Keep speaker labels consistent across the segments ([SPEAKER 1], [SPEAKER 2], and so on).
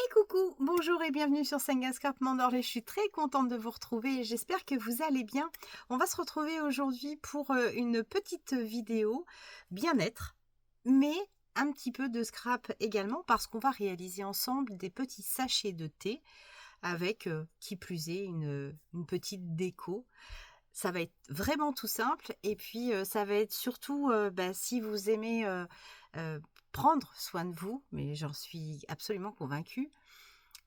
[SPEAKER 1] Et coucou, bonjour et bienvenue sur Sengascarp Mandorlé. Je suis très contente de vous retrouver et j'espère que vous allez bien. On va se retrouver aujourd'hui pour une petite vidéo bien-être, mais un petit peu de scrap également parce qu'on va réaliser ensemble des petits sachets de thé avec, qui plus est, une petite déco. Ça va être vraiment tout simple et puis ça va être surtout, si vous aimez prendre soin de vous, mais j'en suis absolument convaincue,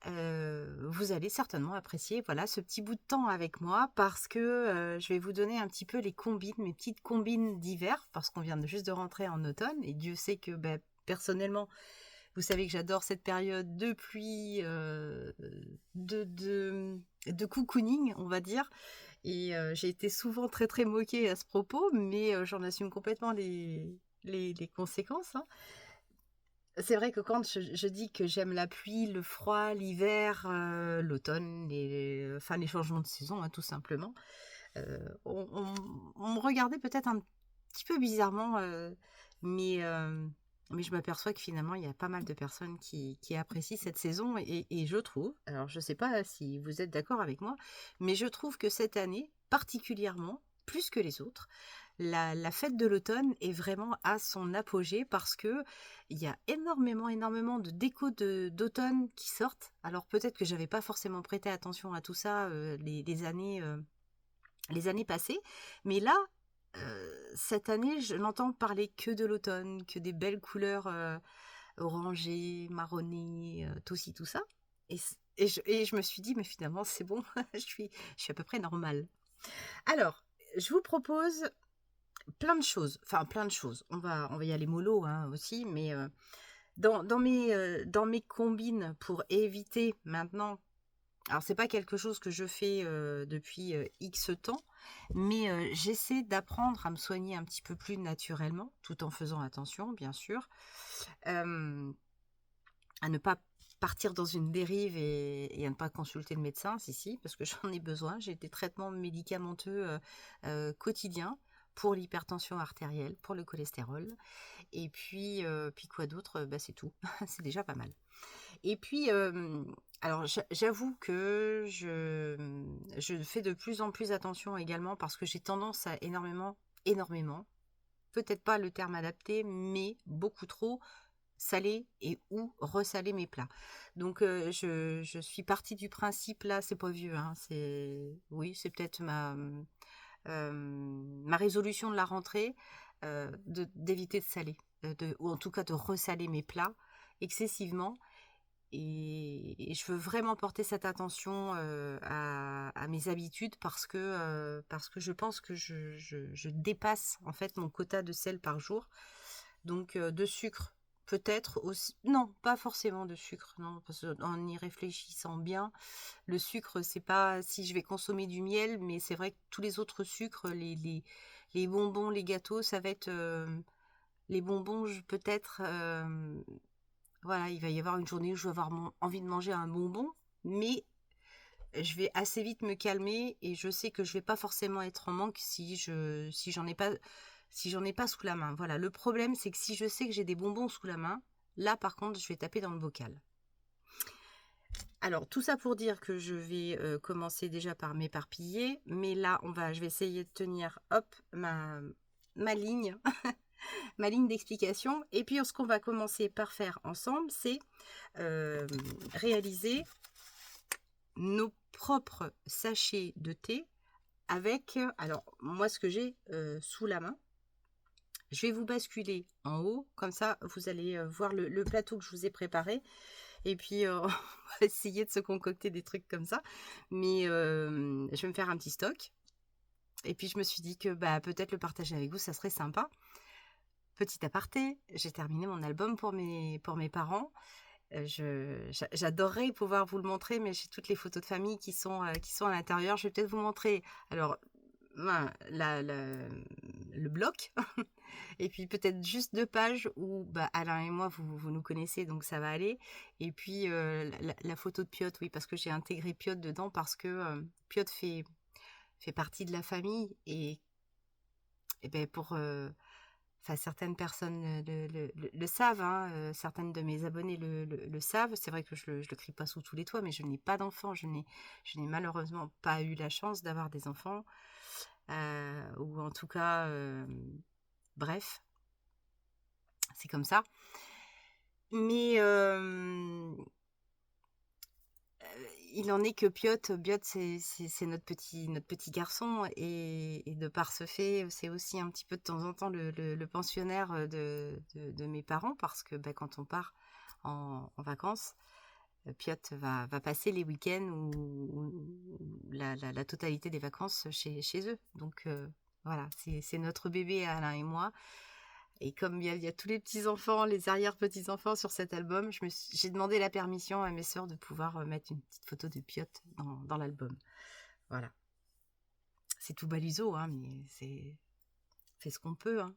[SPEAKER 1] vous allez certainement apprécier voilà ce petit bout de temps avec moi parce que je vais vous donner un petit peu les combines, mes petites combines d'hiver parce qu'on vient juste de rentrer en automne et Dieu sait que personnellement, vous savez que j'adore cette période de pluie, de cocooning, on va dire. Et j'ai été souvent très très moquée à ce propos, mais j'en assume complètement les conséquences, hein. C'est vrai que quand je dis que j'aime la pluie, le froid, l'hiver, l'automne, enfin les changements de saison, hein, tout simplement, on me regardait peut-être un petit peu bizarrement, mais, euh, mais je m'aperçois que finalement, il y a pas mal de personnes qui apprécient cette saison et je trouve, alors je ne sais pas si vous êtes d'accord avec moi, mais je trouve que cette année, particulièrement, plus que les autres, la fête de l'automne est vraiment à son apogée parce que il y a énormément de décos d'automne qui sortent. Alors peut-être que j'avais pas forcément prêté attention à tout ça les années passées, mais là, cette année, je n'entends parler que de l'automne, que des belles couleurs orangées, marronnées, tout ci, tout ça. Et je me suis dit, mais finalement, c'est bon, je suis à peu près normale. Alors, je vous propose plein de choses. On va y aller mollo hein, aussi, mais dans mes combines pour éviter maintenant. Alors c'est pas quelque chose que je fais depuis X temps, mais j'essaie d'apprendre à me soigner un petit peu plus naturellement, tout en faisant attention, bien sûr, euh, à ne pas partir dans une dérive et à ne pas consulter le médecin, si, parce que j'en ai besoin. J'ai des traitements médicamenteux quotidiens pour l'hypertension artérielle, pour le cholestérol. Et puis quoi d'autre? C'est tout. C'est déjà pas mal. Et puis, alors j'avoue que je fais de plus en plus attention également parce que j'ai tendance à énormément, peut-être pas le terme adapté, mais beaucoup trop saler et ou ressaler mes plats. Donc je suis partie du principe là, c'est pas vieux, hein, c'est peut-être ma résolution de la rentrée, d'éviter de saler, ou en tout cas de ressaler mes plats excessivement. Et je veux vraiment porter cette attention à mes habitudes parce que je pense que je dépasse en fait mon quota de sel par jour. Donc de sucre, peut-être aussi. Non, pas forcément de sucre, non, parce qu'en y réfléchissant bien, le sucre, c'est pas si je vais consommer du miel, mais c'est vrai que tous les autres sucres, les bonbons, les gâteaux, ça va être les bonbons, peut-être. Voilà, il va y avoir une journée où je vais avoir envie de manger un bonbon, mais je vais assez vite me calmer et je sais que je vais pas forcément être en manque si j'en ai pas sous la main. Voilà, le problème c'est que si je sais que j'ai des bonbons sous la main, là par contre, je vais taper dans le bocal. Alors tout ça pour dire que je vais commencer déjà par m'éparpiller, mais là je vais essayer de tenir hop ma ligne ma ligne d'explication. Et puis ce qu'on va commencer par faire ensemble, c'est réaliser nos propres sachets de thé avec, alors moi ce que j'ai sous la main, je vais vous basculer en haut, comme ça vous allez voir le plateau que je vous ai préparé. Et puis on va essayer de se concocter des trucs comme ça. Mais je vais me faire un petit stock. Et puis je me suis dit que peut-être le partager avec vous, ça serait sympa. Petit aparté, j'ai terminé mon album pour mes parents. J'adorerais pouvoir vous le montrer, mais j'ai toutes les photos de famille qui sont à l'intérieur. Je vais peut-être vous montrer. Alors, le bloc, et puis peut-être juste 2 pages où Alain et moi, vous nous connaissez, donc ça va aller. Et puis la photo de Piotr, oui, parce que j'ai intégré Piotr dedans, parce que Piotr fait partie de la famille. Et pour enfin certaines personnes le savent, hein, certaines de mes abonnés le savent. C'est vrai que je le crie pas sous tous les toits, mais je n'ai pas d'enfants. Je n'ai malheureusement pas eu la chance d'avoir des enfants. Ou en tout cas, bref, c'est comme ça. Mais il en est que Biot, c'est notre petit garçon. Et de par ce fait, c'est aussi un petit peu de temps en temps le pensionnaire de mes parents. Parce que quand on part en vacances, Piot va passer les week-ends ou la totalité des vacances chez eux. Donc voilà, c'est notre bébé Alain et moi. Et comme il y a tous les petits-enfants, les arrière-petits-enfants sur cet album, j'ai demandé la permission à mes sœurs de pouvoir mettre une petite photo de Piot dans l'album. Voilà. C'est tout baliso, hein, mais fait ce qu'on peut. Hein.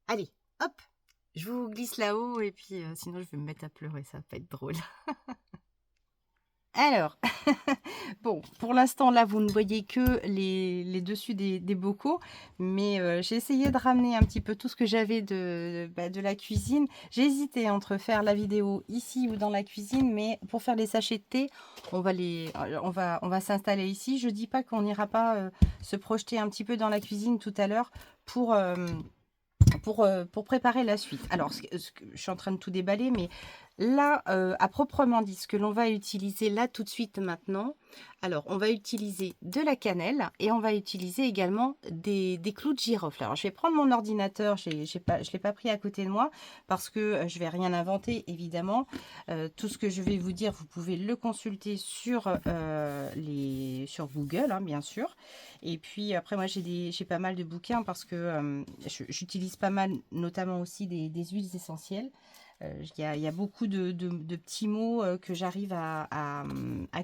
[SPEAKER 1] Allez, hop, je vous glisse là-haut et puis sinon je vais me mettre à pleurer, ça va pas être drôle. Alors, bon, pour l'instant, là, vous ne voyez que les dessus des bocaux, mais j'ai essayé de ramener un petit peu tout ce que j'avais de la cuisine. J'ai hésité entre faire la vidéo ici ou dans la cuisine, mais pour faire les sachets de thé, on va s'installer ici. Je dis pas qu'on n'ira pas se projeter un petit peu dans la cuisine tout à l'heure pour préparer la suite. Alors, je suis en train de tout déballer, mais là, à proprement dit, ce que l'on va utiliser là tout de suite maintenant, alors on va utiliser de la cannelle et on va utiliser également des clous de girofle. Alors, je vais prendre mon ordinateur, je ne l'ai pas pris à côté de moi parce que je ne vais rien inventer, évidemment. Tout ce que je vais vous dire, vous pouvez le consulter sur Google, hein, bien sûr. Et puis après, moi, j'ai pas mal de bouquins parce que j'utilise pas mal, notamment aussi des huiles essentielles. Il y a beaucoup de petits mots que j'arrive à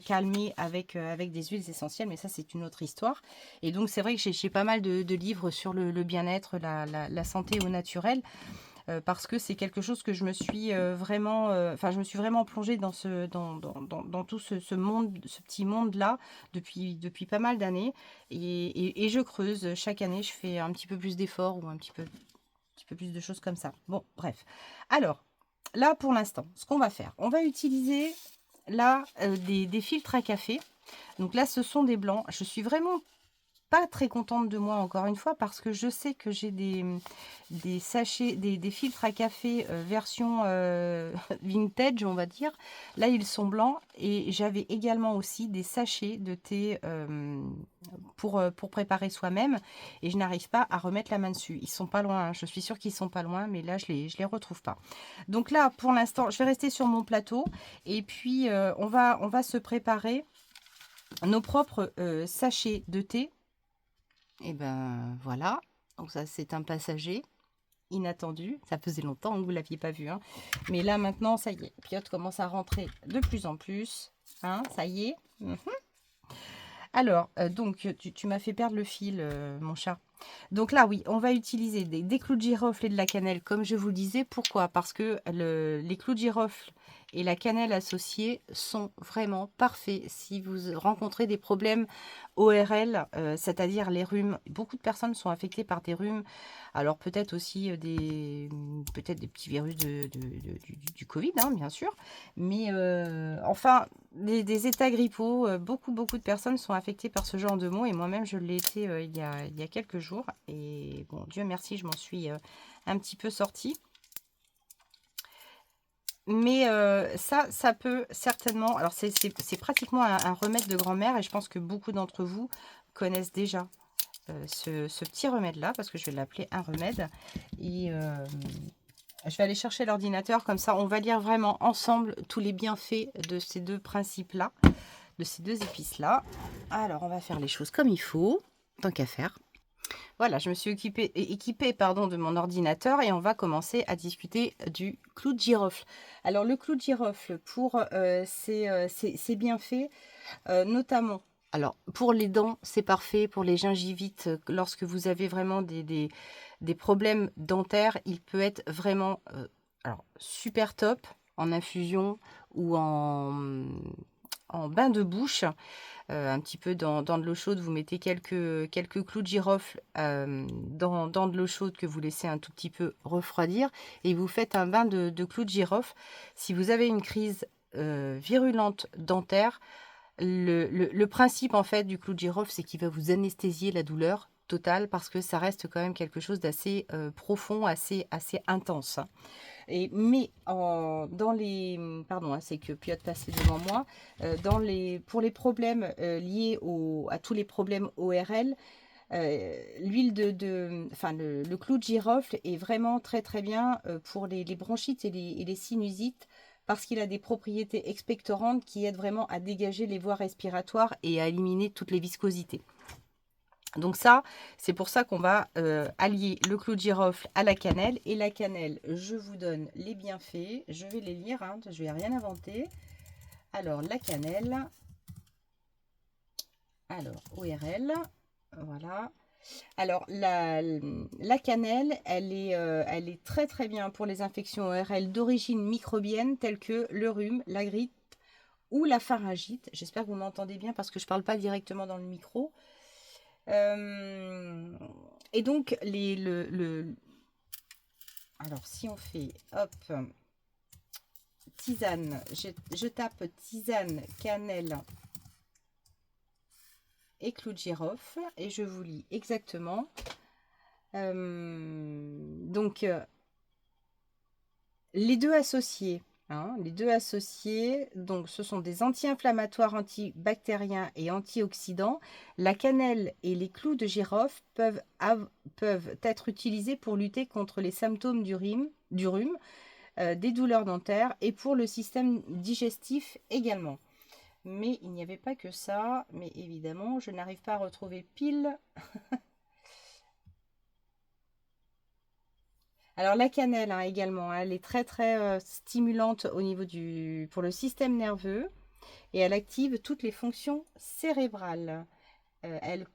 [SPEAKER 1] calmer avec des huiles essentielles, mais ça, c'est une autre histoire. Et donc, c'est vrai que j'ai pas mal de livres sur le bien-être, la santé au naturel. Parce que c'est quelque chose que je me suis je me suis vraiment plongée dans tout ce monde, ce petit monde-là depuis pas mal d'années. Et je creuse. Chaque année, je fais un petit peu plus d'efforts ou un petit peu plus de choses comme ça. Bon, bref. Alors, là, pour l'instant, ce qu'on va faire, on va utiliser là des filtres à café. Donc là, ce sont des blancs. Je suis vraiment pas très contente de moi encore une fois parce que je sais que j'ai des sachets, des filtres à café version vintage, on va dire. Là, ils sont blancs et j'avais également aussi des sachets de thé pour préparer soi-même et je n'arrive pas à remettre la main dessus. Ils sont pas loin, hein. Je suis sûre qu'ils sont pas loin, mais là, je les retrouve pas. Donc là, pour l'instant, je vais rester sur mon plateau et puis on va se préparer nos propres sachets de thé. Et ben voilà, donc ça c'est un passager inattendu, ça faisait longtemps que vous ne l'aviez pas vu, hein. Mais là maintenant ça y est, Piotr commence à rentrer de plus en plus, hein, ça y est. Alors, donc tu m'as fait perdre le fil, mon chat. Donc là, oui, on va utiliser des clous de girofle et de la cannelle, comme je vous le disais. Pourquoi? Parce que les clous de girofle et la cannelle associée sont vraiment parfaits si vous rencontrez des problèmes ORL, c'est-à-dire les rhumes. Beaucoup de personnes sont affectées par des rhumes. Alors peut-être aussi peut-être des petits virus du Covid, hein, bien sûr. Mais enfin, des états grippaux, beaucoup de personnes sont affectées par ce genre de maux. Et moi-même, je l'ai été il y a quelques jours. Et bon, Dieu merci, je m'en suis un petit peu sortie. Mais ça peut certainement... Alors, c'est pratiquement un remède de grand-mère. Et je pense que beaucoup d'entre vous connaissent déjà ce petit remède-là. Parce que je vais l'appeler un remède. Et je vais aller chercher l'ordinateur. Comme ça, on va lire vraiment ensemble tous les bienfaits de ces deux principes-là. De ces deux épices-là. Alors, on va faire les choses comme il faut. Tant qu'à faire. Voilà, je me suis équipée de mon ordinateur et on va commencer à discuter du clou de girofle. Alors, le clou de girofle, pour ses bienfaits, notamment, alors, pour les dents, c'est parfait. Pour les gingivites, lorsque vous avez vraiment des problèmes dentaires, il peut être vraiment alors, super top en infusion ou en bain de bouche, un petit peu dans de l'eau chaude. Vous mettez quelques clous de girofle dans de l'eau chaude que vous laissez un tout petit peu refroidir et vous faites un bain de clous de girofle. Si vous avez une crise virulente dentaire, le principe en fait du clou de girofle, c'est qu'il va vous anesthésier la douleur totale parce que ça reste quand même quelque chose d'assez profond, assez intense, hein. Mais dans les... Pardon, hein, c'est que Piot passait devant moi. Pour les problèmes liés à tous les problèmes ORL, l'huile enfin, le clou de girofle est vraiment très très bien pour les bronchites et les sinusites parce qu'il a des propriétés expectorantes qui aident vraiment à dégager les voies respiratoires et à éliminer toutes les viscosités. Donc ça, c'est pour ça qu'on va allier le clou de girofle à la cannelle. Et la cannelle, je vous donne les bienfaits. Je vais les lire, hein, je ne vais rien inventer. Alors, la cannelle. Alors, ORL. Voilà. Alors, la cannelle, elle est très très bien pour les infections ORL d'origine microbienne telles que le rhume, la grippe ou la pharyngite. J'espère que vous m'entendez bien parce que je ne parle pas directement dans le micro. Et donc, alors, si on fait, hop, tisane, je tape tisane, cannelle et clou de girofle, et je vous lis exactement. Donc, les deux associés, hein, donc ce sont des anti-inflammatoires, antibactériens et antioxydants. La cannelle et les clous de girofle peuvent être utilisés pour lutter contre les symptômes du rhume, des douleurs dentaires et pour le système digestif également. Mais il n'y avait pas que ça, mais évidemment, je n'arrive pas à retrouver pile. Alors la cannelle hein, également, elle est très très stimulante au niveau pour le système nerveux et elle active toutes les fonctions cérébrales. Elle,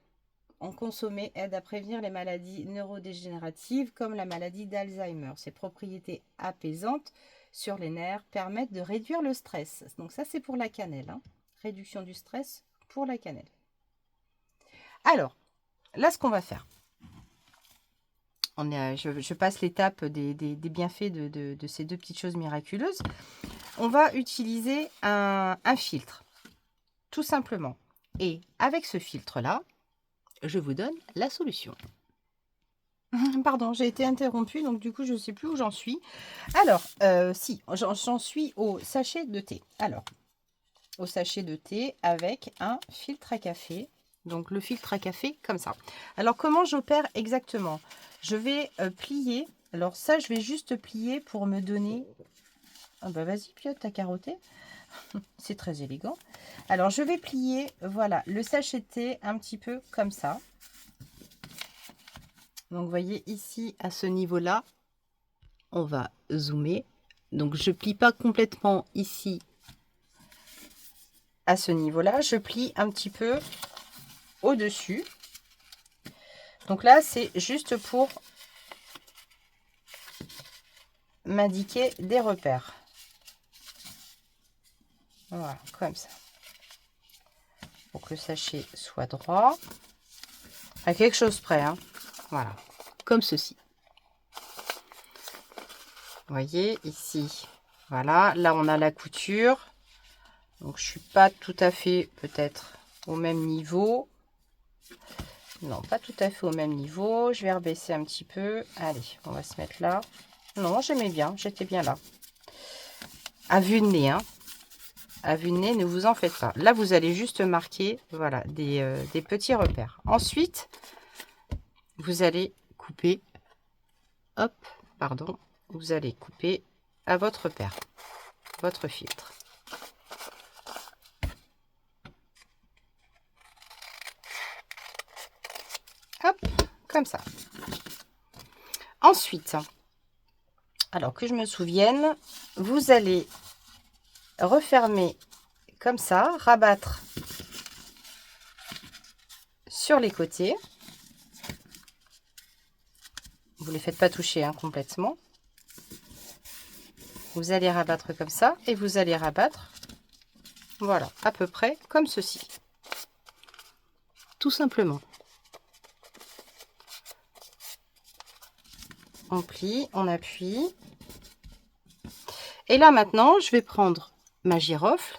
[SPEAKER 1] en consommer, aide à prévenir les maladies neurodégénératives comme la maladie d'Alzheimer. Ses propriétés apaisantes sur les nerfs permettent de réduire le stress. Donc ça c'est pour la cannelle, hein. Réduction du stress pour la cannelle. Alors, là ce qu'on va faire. Je passe l'étape des bienfaits de ces deux petites choses miraculeuses. On va utiliser un filtre, tout simplement. Et avec ce filtre-là, je vous donne la solution. Pardon, j'ai été interrompue, donc du coup, je ne sais plus où j'en suis. Alors, si, j'en suis au sachet de thé. Alors, au sachet de thé avec un filtre à café. Donc, le filtre à café, comme ça. Alors, comment j'opère exactement? Je vais plier. Alors, ça, je vais juste plier pour me donner... Ah bah, vas-y, Piot, t'as carotté. C'est très élégant. Alors, je vais plier, voilà, le sachet de thé un petit peu comme ça. Donc, vous voyez ici, à ce niveau-là, on va zoomer. Donc, je plie pas complètement ici, à ce niveau-là. Je plie un petit peu au-dessus. Donc là, c'est juste pour m'indiquer des repères. Voilà, comme ça. Pour que le sachet soit droit. À quelque chose près, hein. Voilà, comme ceci. Vous voyez, ici. Voilà, là, on a la couture. Donc, je suis pas tout à fait, peut-être, au même niveau. Non, pas tout à fait au même niveau. Je vais rebaisser un petit peu. Allez, on va se mettre là. Non, j'aimais bien, j'étais bien là. À vue de nez, hein. À vue de nez, ne vous en faites pas. Là, vous allez juste marquer, voilà, des petits repères. Ensuite, vous allez couper, hop, pardon, vous allez couper à votre repère, votre filtre. Hop, comme ça. Ensuite, alors que je me souvienne, vous allez refermer comme ça, rabattre sur les côtés. Vous ne les faites pas toucher hein, complètement. Vous allez rabattre comme ça et vous allez rabattre Voilà, à peu près comme ceci. Tout simplement. On plie, on appuie. Et là maintenant, je vais prendre ma girofle.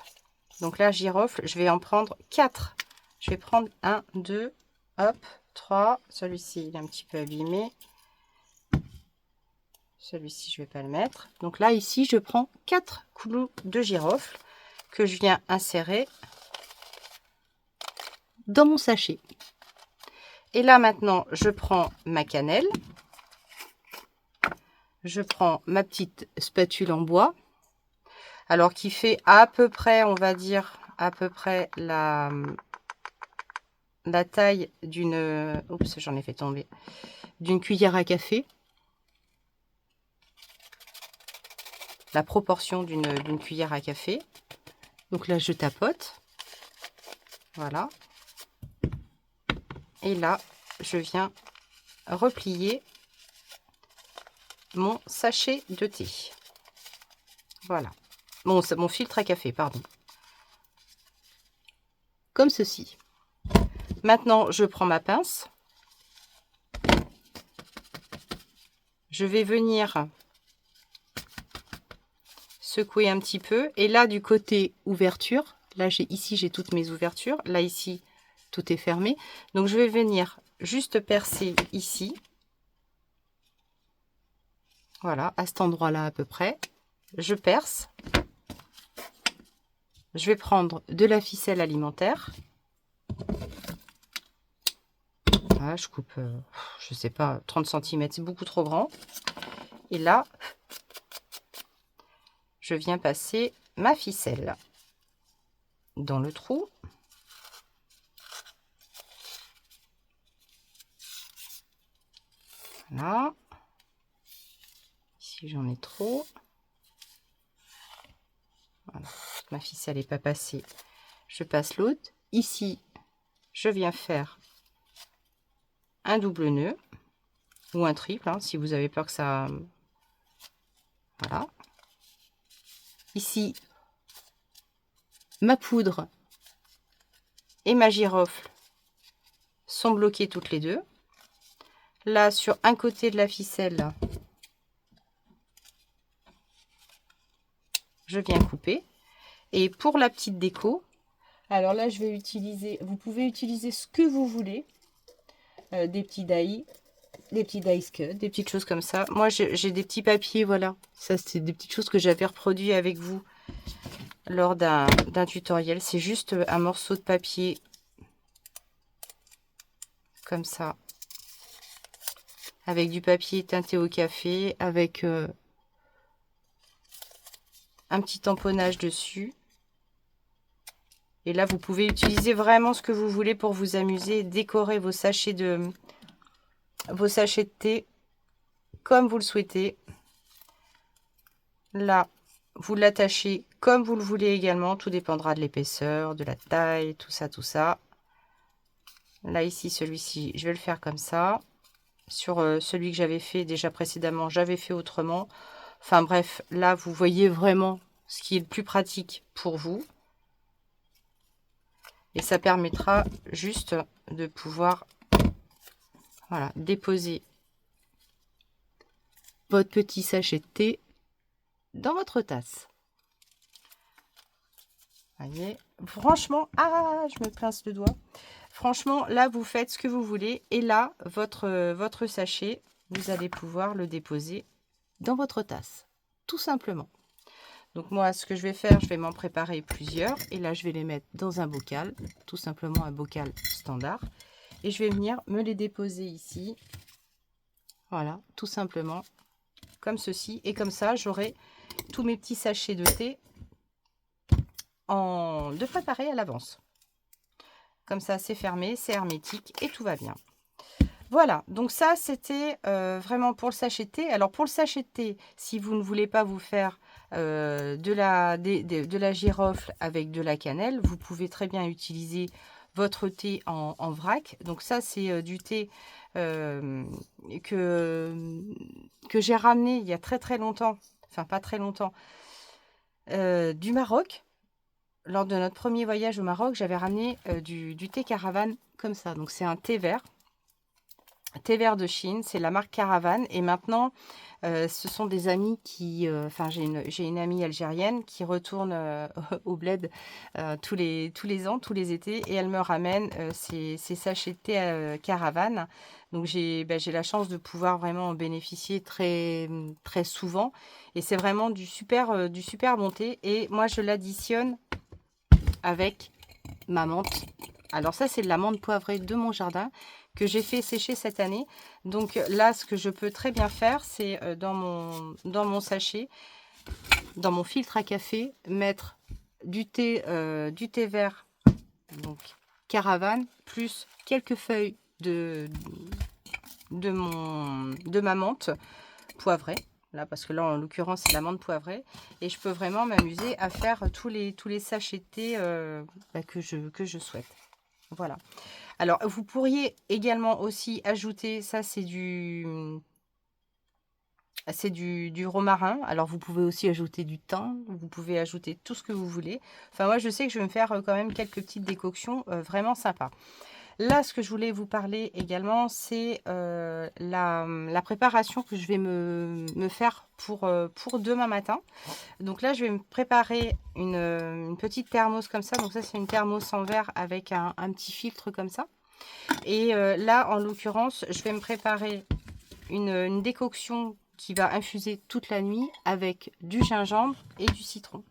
[SPEAKER 1] Donc la girofle, je vais en prendre 4. Je vais prendre 1, 2, hop, 3. Celui-ci, il est un petit peu abîmé. Celui-ci, je ne vais pas le mettre. Donc là, ici, je prends 4 clous de girofle que je viens insérer dans mon sachet. Et là, maintenant, je prends ma cannelle. Je prends ma petite spatule en bois. Alors, qui fait à peu près, on va dire, à peu près la taille d'une... Oups, j'en ai fait tomber. D'une cuillère à café. La proportion d'une cuillère à café. Donc là, je tapote. Voilà. Et là, je viens replier mon sachet de thé. Voilà. Mon filtre à café, pardon. Comme ceci. Maintenant, je prends ma pince. Je vais venir secouer un petit peu. Et là, du côté ouverture, là, ici, j'ai toutes mes ouvertures. Là, ici, tout est fermé. Donc, je vais venir juste percer ici. Voilà, à cet endroit-là à peu près. Je perce. Je vais prendre de la ficelle alimentaire. Voilà, je coupe, je sais pas, 30 cm, c'est beaucoup trop grand. Et là, je viens passer ma ficelle dans le trou. Voilà. Ici, j'en ai trop. Voilà. Ma ficelle n'est pas passée. Je passe l'autre. Ici, je viens faire un double nœud ou un triple, hein, si vous avez peur que ça... Voilà. Ici, ma poudre et ma girofle sont bloquées toutes les deux. Là, sur un côté de la ficelle, je viens couper. Et pour la petite déco, alors là, je vais utiliser, vous pouvez utiliser ce que vous voulez. Des petits die, des petits dice cut, des petites choses comme ça. Moi, j'ai des petits papiers, voilà. Ça, c'est des petites choses que j'avais reproduit avec vous lors d'un tutoriel. C'est juste un morceau de papier comme ça, avec du papier teinté au café, avec un petit tamponnage dessus. Et là, vous pouvez utiliser vraiment ce que vous voulez pour vous amuser, décorer vos sachets de thé comme vous le souhaitez. Là, vous l'attachez comme vous le voulez également. Tout dépendra de l'épaisseur, de la taille, tout ça, tout ça. Là, ici, celui-ci, je vais le faire comme ça. Sur celui que j'avais fait déjà précédemment, j'avais fait autrement. Enfin bref, là, vous voyez vraiment ce qui est le plus pratique pour vous. Et ça permettra juste de pouvoir, voilà, déposer votre petit sachet de thé dans votre tasse. Voyez, franchement, ah, je me pince le doigt. Franchement, là, vous faites ce que vous voulez. Et là, votre sachet, vous allez pouvoir le déposer dans votre tasse. Tout simplement. Donc moi, ce que je vais faire, je vais m'en préparer plusieurs. Et là, je vais les mettre dans un bocal. Tout simplement un bocal standard. Et je vais venir me les déposer ici. Voilà, tout simplement. Comme ceci. Et comme ça, j'aurai tous mes petits sachets de thé de préparer à l'avance. Comme ça, c'est fermé, c'est hermétique et tout va bien. Voilà, donc ça, c'était vraiment pour le sachet de thé. Alors, pour le sachet de thé, si vous ne voulez pas vous faire de la girofle avec de la cannelle, vous pouvez très bien utiliser votre thé en vrac. Donc ça, c'est du thé que j'ai ramené il y a très très longtemps, enfin pas très longtemps, du Maroc. lors de notre premier voyage au Maroc, j'avais ramené du thé Caravane comme ça. Donc c'est un thé vert de Chine, c'est la marque Caravane. Et maintenant, ce sont des amis qui... Enfin, j'ai une amie algérienne qui retourne au bled tous les ans, tous les étés. Et elle me ramène ces sachets de thé Caravane. Donc j'ai la chance de pouvoir vraiment en bénéficier très, très souvent. Et c'est vraiment du super bon thé. Et moi, je l'additionne avec ma menthe. Alors ça, c'est de la menthe poivrée de mon jardin que j'ai fait sécher cette année. Donc là, ce que je peux très bien faire, c'est dans mon sachet, dans mon filtre à café, mettre du thé vert, donc Caravane, plus quelques feuilles de ma menthe poivrée. Là, parce que là, en l'occurrence, c'est l'amande poivrée. Et je peux vraiment m'amuser à faire tous les sachets de thé que je souhaite. Voilà. Alors, vous pourriez également aussi ajouter, ça c'est du romarin. Alors, vous pouvez aussi ajouter du thym, vous pouvez ajouter tout ce que vous voulez. Enfin, moi, je sais que je vais me faire quand même quelques petites décoctions vraiment sympas. Là, ce que je voulais vous parler également, c'est la préparation que je vais me faire pour demain matin. Donc là, je vais me préparer une petite thermos comme ça. Donc ça, c'est une thermos en verre avec un petit filtre comme ça. Et là, en l'occurrence, je vais me préparer une décoction qui va infuser toute la nuit avec du gingembre et du citron.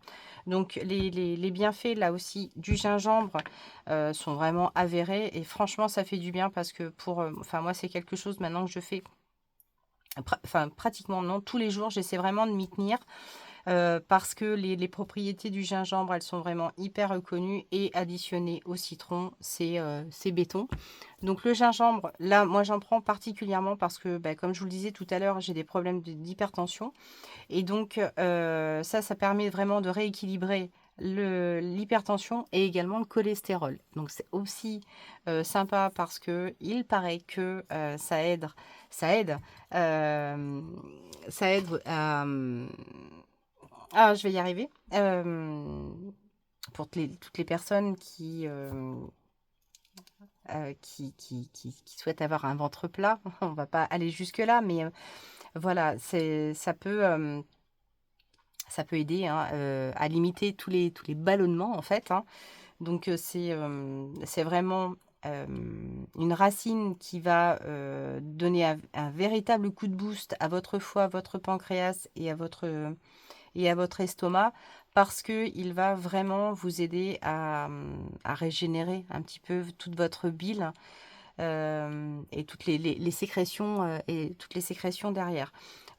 [SPEAKER 1] Donc les bienfaits là aussi du gingembre sont vraiment avérés et franchement ça fait du bien parce que enfin moi c'est quelque chose maintenant que je fais pratiquement non tous les jours, j'essaie vraiment de m'y tenir. Parce que les propriétés du gingembre, elles sont vraiment hyper reconnues et additionnées au citron, c'est béton. Donc le gingembre, là, moi j'en prends particulièrement parce que, comme je vous le disais tout à l'heure, j'ai des problèmes d'hypertension. Et donc ça permet vraiment de rééquilibrer l'hypertension et également le cholestérol. Donc c'est aussi sympa parce que il paraît que ça aide, euh, ça aide à ah, je vais y arriver. Pour toutes les personnes qui souhaitent avoir un ventre plat, on va pas aller jusque-là, mais voilà, ça peut aider hein, à limiter tous les ballonnements, en fait. Hein. Donc, c'est vraiment une racine qui va donner un véritable coup de boost à votre foie, à votre pancréas et à votre estomac parce qu'il va vraiment vous aider à régénérer un petit peu toute votre bile et toutes les sécrétions et toutes les sécrétions derrière.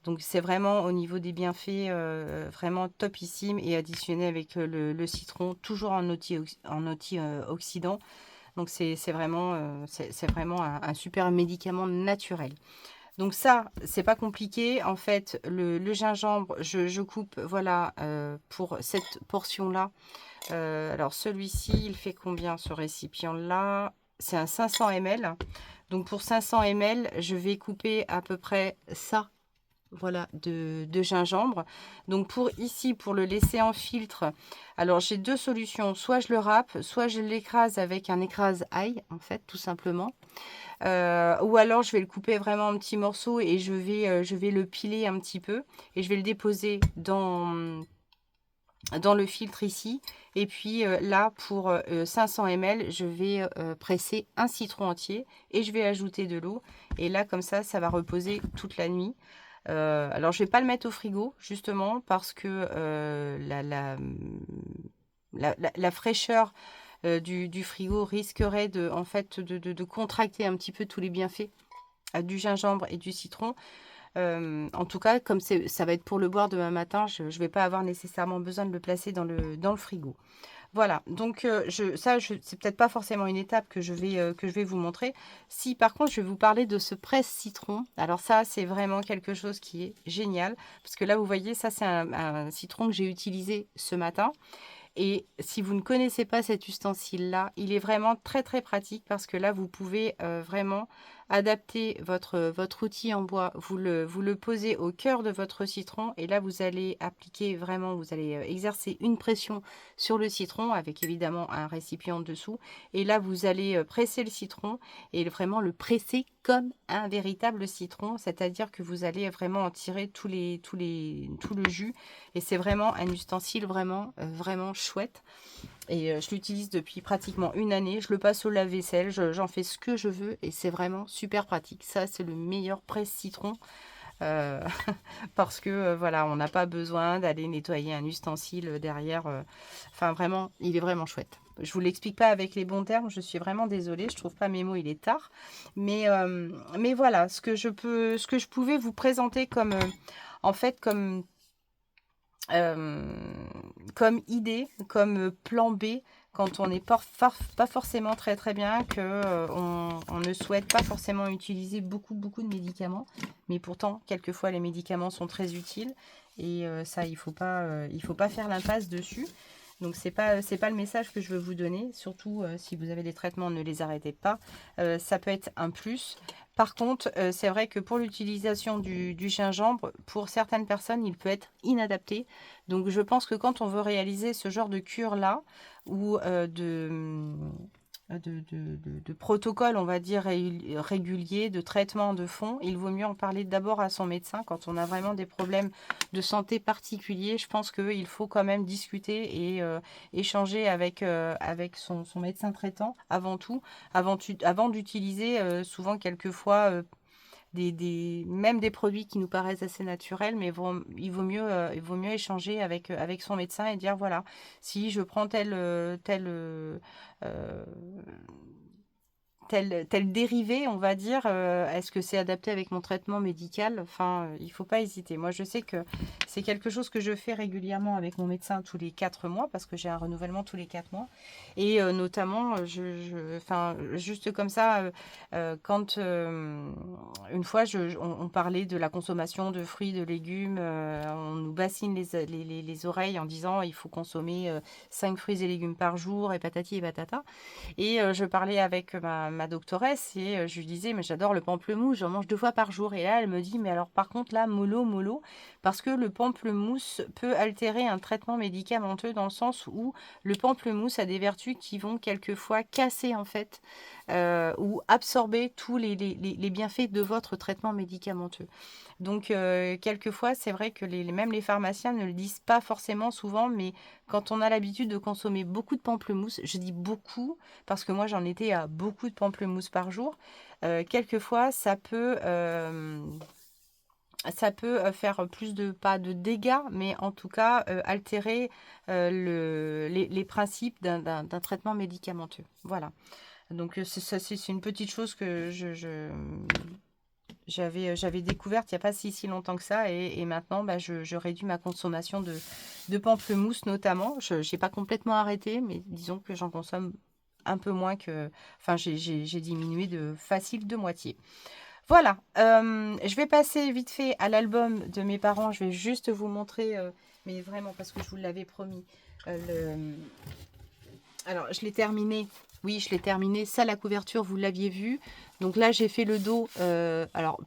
[SPEAKER 1] Donc c'est vraiment au niveau des bienfaits vraiment topissime et additionné avec le citron, toujours en antioxydant. Donc c'est vraiment un super médicament naturel. Donc ça, c'est pas compliqué. En fait, le gingembre, je coupe, voilà, pour cette portion-là. Alors celui-ci, il fait combien ce récipient-là? C'est un 500 ml. Donc pour 500 ml, je vais couper à peu près ça, voilà, de gingembre. Donc pour le laisser en filtre, alors j'ai deux solutions. Soit je le râpe, soit je l'écrase avec un écrase-ail, en fait, tout simplement. Ou alors je vais le couper vraiment en petits morceaux et je vais le piler un petit peu et je vais le déposer dans le filtre ici. Et puis là, pour 500 ml, je vais presser un citron entier et je vais ajouter de l'eau. Et là, comme ça va reposer toute la nuit. Alors, je vais pas le mettre au frigo, justement, parce que la fraîcheur du frigo risquerait en fait, de contracter un petit peu tous les bienfaits du gingembre et du citron. En tout cas, comme ça va être pour le boire demain matin, je ne vais pas avoir nécessairement besoin de le placer dans le frigo. Voilà, donc c'est peut-être pas forcément une étape que je vais vous montrer. Si par contre, je vais vous parler de ce presse-citron. Alors ça, c'est vraiment quelque chose qui est génial. Parce que là, vous voyez, ça, c'est un citron que j'ai utilisé ce matin. Et si vous ne connaissez pas cet ustensile-là, il est vraiment très très pratique parce que là, vous pouvez vraiment adaptez votre outil en bois, vous le posez au cœur de votre citron et là vous allez appliquer vraiment, vous allez exercer une pression sur le citron avec évidemment un récipient dessous et là vous allez presser le citron et vraiment le presser comme un véritable citron, c'est-à-dire que vous allez vraiment en tirer tout le jus et c'est vraiment un ustensile vraiment chouette. Et je l'utilise depuis pratiquement une année. Je le passe au lave-vaisselle, j'en fais ce que je veux et c'est vraiment super pratique. Ça, c'est le meilleur presse-citron euh, parce que voilà, on n'a pas besoin d'aller nettoyer un ustensile derrière. Enfin, vraiment, il est vraiment chouette. Je vous l'explique pas avec les bons termes, je suis vraiment désolée, je trouve pas mes mots, il est tard. Mais voilà, ce que je pouvais vous présenter comme, en fait, euh, comme idée, comme plan B, quand on n'est pas forcément très très bien, que on ne souhaite pas forcément utiliser beaucoup de médicaments, mais pourtant quelquefois les médicaments sont très utiles et ça il faut pas faire l'impasse dessus. Donc c'est pas le message que je veux vous donner, surtout si vous avez des traitements, ne les arrêtez pas. Ça peut être un plus. Par contre, c'est vrai que pour l'utilisation du gingembre, pour certaines personnes, il peut être inadapté. Donc je pense que quand on veut réaliser ce genre de cure-là, ou de protocole, on va dire, régulier, de traitement de fond, il vaut mieux en parler d'abord à son médecin quand on a vraiment des problèmes de santé particuliers. Je pense qu'il faut quand même discuter et échanger avec son médecin traitant avant tout, avant d'utiliser souvent quelquefois même des produits qui nous paraissent assez naturels, mais il vaut mieux échanger avec son médecin et dire voilà, si je prends euh, tel dérivé, on va dire, est-ce que c'est adapté avec mon traitement médical? Enfin, il faut pas hésiter. Moi, je sais que c'est quelque chose que je fais régulièrement avec mon médecin tous les 4 mois, parce que j'ai un renouvellement tous les 4 mois. Et notamment, enfin, juste comme ça, quand une fois, on parlait de la consommation de fruits, de légumes, on nous bassine les oreilles en disant il faut consommer 5 fruits et légumes par jour, et patati et patata. Et je parlais avec ma doctoresse et je lui disais, mais j'adore le pamplemousse, j'en mange 2 fois par jour. Et là, elle me dit, mais alors par contre, là, mollo, parce que le pamplemousse peut altérer un traitement médicamenteux dans le sens où le pamplemousse a des vertus qui vont quelquefois casser en fait ou absorber tous les bienfaits de votre traitement médicamenteux. Donc, quelquefois, c'est vrai que même les pharmaciens ne le disent pas forcément souvent, mais quand on a l'habitude de consommer beaucoup de pamplemousse, je dis beaucoup parce que moi j'en étais à beaucoup de pamplemousse par jour, quelquefois ça peut faire plus pas de dégâts, mais en tout cas altérer les principes d'un traitement médicamenteux. Voilà. Donc, c'est une petite chose que j'avais découverte il n'y a pas si longtemps que ça et maintenant bah, je réduis ma consommation de pamplemousse notamment. Je n'ai pas complètement arrêté, mais disons que j'en consomme un peu moins que... Enfin, j'ai diminué de facile de moitié. Voilà, je vais passer vite fait à l'album de mes parents. Je vais juste vous montrer, mais vraiment parce que je vous l'avais promis, alors, je l'ai terminé. Oui, je l'ai terminé. Ça, la couverture, vous l'aviez vu. Donc là, j'ai fait le dos. Alors,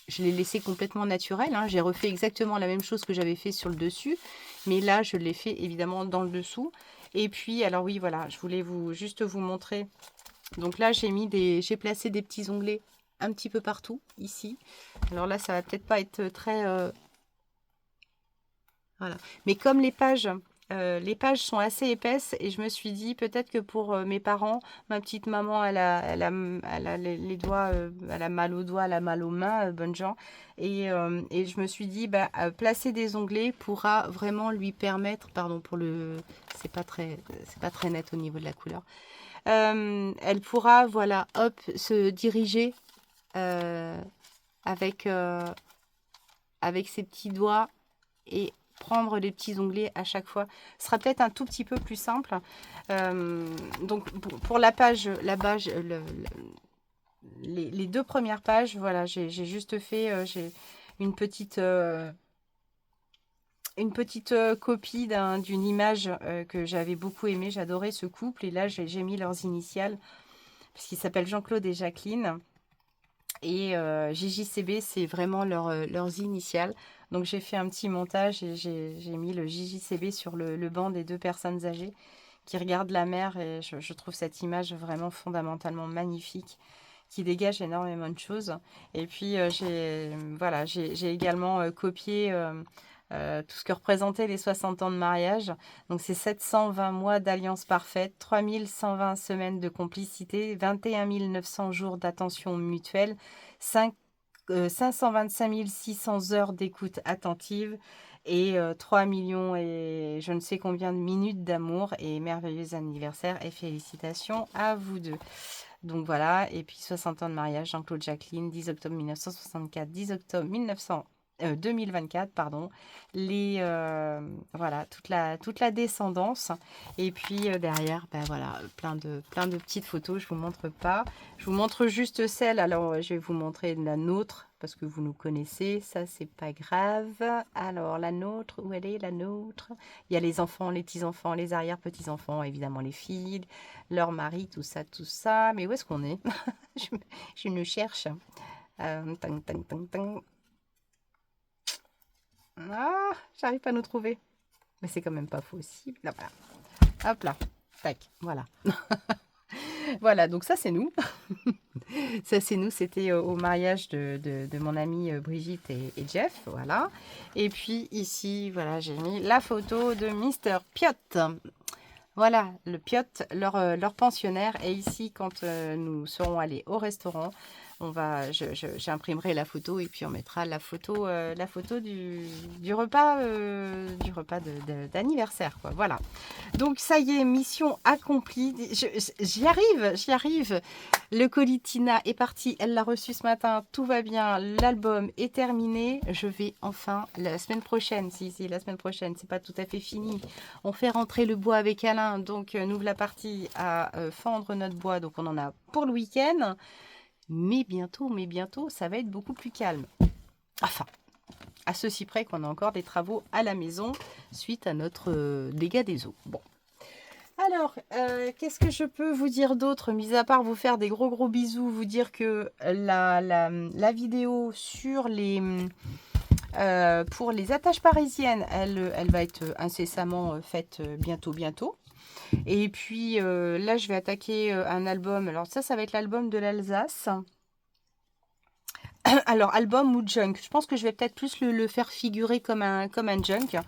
[SPEAKER 1] je l'ai laissé complètement naturel. Hein. J'ai refait exactement la même chose que j'avais fait sur le dessus. Mais là, je l'ai fait évidemment dans le dessous. Et puis, alors oui, voilà, je voulais juste vous montrer. Donc là, j'ai placé des petits onglets un petit peu partout, ici. Alors là, ça va peut-être pas être très... Voilà. Mais comme les pages sont assez épaisses et je me suis dit peut-être que pour mes parents, ma petite maman, elle a les doigts, elle a mal aux doigts, elle a mal aux mains, bonne gens. Et je me suis dit, bah, placer des onglets pourra vraiment lui permettre, pardon pour le, c'est pas très net au niveau de la couleur. Elle pourra, voilà, hop, se diriger euh, avec, avec ses petits doigts et prendre les petits onglets à chaque fois. Ce sera peut-être un tout petit peu plus simple. Donc pour la page, les 2 premières pages, voilà, j'ai juste fait j'ai une petite copie d'une image que j'avais beaucoup aimée. J'adorais ce couple et là j'ai mis leurs initiales parce qu'ils s'appellent Jean-Claude et Jacqueline. Et JJCB, c'est vraiment leurs initiales. Donc j'ai fait un petit montage et j'ai mis le JJCB sur le banc des deux personnes âgées qui regardent la mer. Et je trouve cette image vraiment fondamentalement magnifique, qui dégage énormément de choses. Et puis voilà, j'ai également copié tout ce que représentaient les 60 ans de mariage. Donc c'est 720 mois d'alliance parfaite, 3120 semaines de complicité, 21 900 jours d'attention mutuelle, 525 600 heures d'écoute attentive et 3 millions et je ne sais combien de minutes d'amour, et merveilleux anniversaire et félicitations à vous deux. Donc voilà, et puis 60 ans de mariage, Jean-Claude Jacqueline, 10 octobre 1964, 10 octobre 2024, pardon. Voilà, toute la descendance. Et puis derrière, ben voilà, plein de petites photos. Je vous montre pas. Je vous montre juste celle. Alors, je vais vous montrer la nôtre parce que vous nous connaissez. Ça, c'est pas grave. Alors, la nôtre, où elle est, la nôtre? Il y a les enfants, les petits-enfants, les arrière-petits-enfants, évidemment les filles, leur mari, tout ça, tout ça. Mais où est-ce qu'on est, je me cherche. Tang, tang, tang, tang. Ah, j'arrive pas à nous trouver. Mais c'est quand même pas possible. Là, voilà. Hop là. Tac. Voilà. Voilà, donc ça c'est nous. Ça c'est nous, c'était au mariage de mon amie Brigitte et Jeff. Voilà. Et puis ici, voilà, j'ai mis la photo de Mister Piot. Voilà, le Piot, leur pensionnaire. Et ici, quand nous serons allés au restaurant, j'imprimerai la photo et puis on mettra la photo du repas, d'anniversaire, quoi. Voilà. Donc ça y est, mission accomplie. J'y arrive. Le colis Tina est parti. Elle l'a reçu ce matin. Tout va bien. L'album est terminé. Je vais enfin la semaine prochaine. Si la semaine prochaine, c'est pas tout à fait fini. On fait rentrer le bois avec Alain. Donc nous voilà partis à fendre notre bois. Donc on en a pour le week-end. Mais bientôt, ça va être beaucoup plus calme. Enfin, à ceci près qu'on a encore des travaux à la maison suite à notre dégât des eaux. Bon. Alors, qu'est-ce que je peux vous dire d'autre, mis à part vous faire des gros bisous, vous dire que la vidéo sur pour les attaches parisiennes, elle va être incessamment faite bientôt. Et puis là, je vais attaquer un album. Alors ça va être l'album de l'Alsace. Alors, album ou junk? Je pense que je vais peut-être plus le faire figurer comme un junk.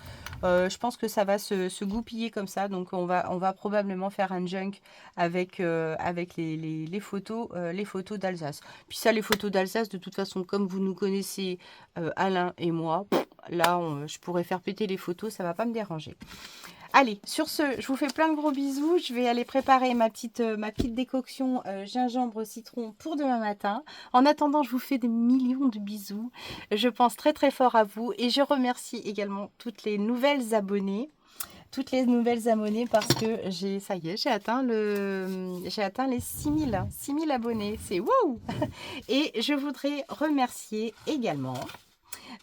[SPEAKER 1] Je pense que ça va se goupiller comme ça. Donc, on va probablement faire un junk avec les photos d'Alsace. Puis ça, les photos d'Alsace, de toute façon, comme vous nous connaissez, Alain et moi, là, je pourrais faire péter les photos, ça va pas me déranger. Allez, sur ce, je vous fais plein de gros bisous. Je vais aller préparer ma petite décoction gingembre citron pour demain matin. En attendant, je vous fais des millions de bisous. Je pense très très fort à vous et je remercie également toutes les nouvelles abonnées. Parce que j'ai atteint les 6000 abonnés. C'est wouh! Et je voudrais remercier également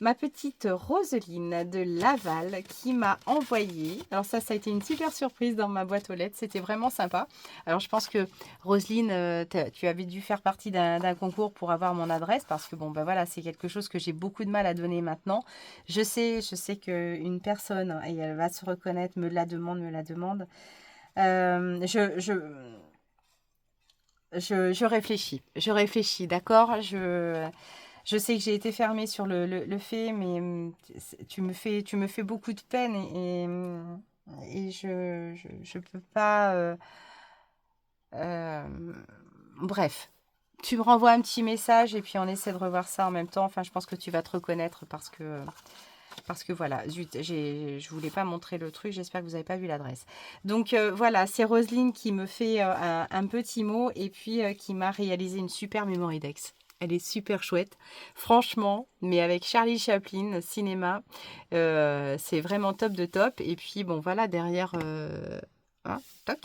[SPEAKER 1] ma petite Roseline de Laval qui m'a envoyé. Alors ça a été une super surprise dans ma boîte aux lettres. C'était vraiment sympa. Alors je pense que Roseline, tu avais dû faire partie d'un concours pour avoir mon adresse parce que bon, ben voilà, c'est quelque chose que j'ai beaucoup de mal à donner maintenant. Je sais qu'une personne, et elle va se reconnaître, me la demande. Je réfléchis. D'accord? Je sais que j'ai été fermée sur le fait, mais tu me fais beaucoup de peine et je peux pas. Euh, bref, tu me renvoies un petit message et puis on essaie de revoir ça en même temps. Enfin, je pense que tu vas te reconnaître parce que voilà, zut, je voulais pas montrer le truc, j'espère que vous n'avez pas vu l'adresse. Donc voilà, c'est Roselyne qui me fait un petit mot et puis qui m'a réalisé une super Mémoridex. Elle est super chouette, franchement, mais avec Charlie Chaplin, cinéma, c'est vraiment top de top. Et puis bon, voilà, derrière, toc.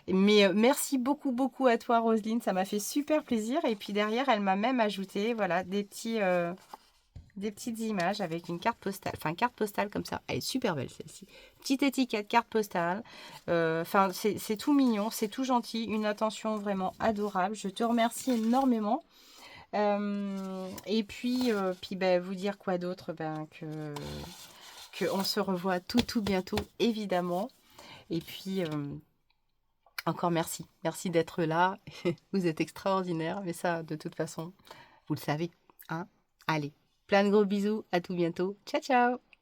[SPEAKER 1] Mais merci beaucoup à toi, Roselyne, ça m'a fait super plaisir. Et puis derrière, elle m'a même ajouté, voilà, des petites images avec une carte postale comme ça. Elle est super belle celle-ci. Petite étiquette, carte postale. Enfin, c'est tout mignon, c'est tout gentil. Une attention vraiment adorable. Je te remercie énormément. Et puis ben, vous dire quoi d'autre? Ben, que on se revoit tout bientôt, évidemment. Et puis, encore merci. Merci d'être là. Vous êtes extraordinaire. Mais ça, de toute façon, vous le savez. Hein? Allez, plein de gros bisous. À tout bientôt. Ciao, ciao!